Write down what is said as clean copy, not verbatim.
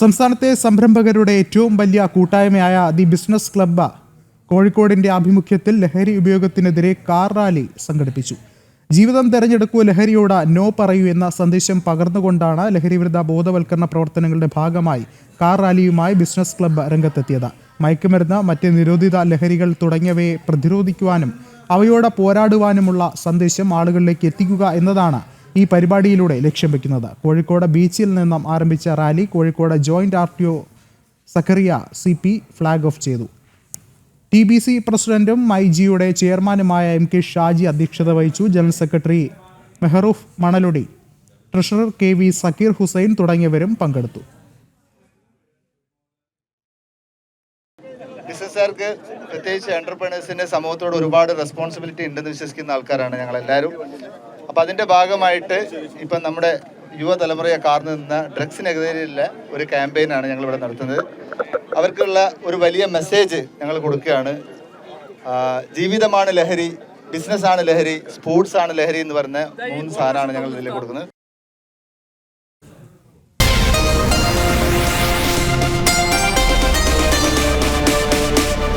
സംസ്ഥാനത്തെ സംരംഭകരുടെ ഏറ്റവും വലിയ കൂട്ടായ്മയായ ദി ബിസിനസ് ക്ലബ്ബ് കോഴിക്കോടിന്റെ ആഭിമുഖ്യത്തിൽ ലഹരി ഉപയോഗത്തിനെതിരെ കാർ റാലി സംഘടിപ്പിച്ചു. ജീവിതം തെരഞ്ഞെടുക്കൂ, ലഹരിയോട് നോ പറയൂ എന്ന സന്ദേശം പകർന്നുകൊണ്ടാണ് ലഹരിവിരുദ്ധ ബോധവൽക്കരണ പ്രവർത്തനങ്ങളുടെ ഭാഗമായി കാർ റാലിയുമായി ബിസിനസ് ക്ലബ്ബ് രംഗത്തെത്തിയത്. മയക്കുമരുന്ന്, മറ്റ് നിരോധിത ലഹരികൾ തുടങ്ങിയവയെ പ്രതിരോധിക്കുവാനും അവയോട് പോരാടുവാനുമുള്ള സന്ദേശം ആളുകളിലേക്ക് എത്തിക്കുക എന്നതാണ് ഈ പരിപാടിയിലൂടെ ലക്ഷ്യം വയ്ക്കുന്നത്. കോഴിക്കോട് ബീച്ചിൽ നിന്നും ആരംഭിച്ച rally Kozhikode joint RTO Zakariya CP flag off ചെയ്തു. TBC പ്രസിഡന്റും MIGയുടെ ചെയർമാനുമായ MK ഷാജി അധ്യക്ഷത വഹിച്ചു. General secretary Mehroof Manaludi, treasurer KV Zakir Hussain തുടങ്ങിയവരും പങ്കെടുത്തു. ബിസിനസ്സുകാർക്ക്, പ്രത്യേകിച്ച് എന്റർപ്രണേഴ്സിന്റെ സമൂഹത്തോട് ഒരുപാട് റെസ്പോൺസിബിലിറ്റി ഉണ്ടെന്ന് വിശ്വസിക്കുന്ന ആൾക്കാരാണ് ഞങ്ങളെല്ലാവരും. അപ്പോൾ അതിൻ്റെ ഭാഗമായിട്ട് ഇപ്പം നമ്മുടെ യുവതലമുറയെ കാർന്നു നിന്ന ഡ്രഗ്സിനെതിരെയുള്ള ഒരു ക്യാമ്പയിനാണ് ഞങ്ങളിവിടെ നടത്തുന്നത്. അവർക്കുള്ള ഒരു വലിയ മെസ്സേജ് ഞങ്ങൾ കൊടുക്കുകയാണ്. ജീവിതമാണ് ലഹരി, ബിസിനസ്സാണ് ലഹരി, സ്പോർട്സ് ആണ് ലഹരി എന്ന് പറഞ്ഞ 3 സാധനമാണ് ഞങ്ങൾ ഇതിൽ കൊടുക്കുന്നത്.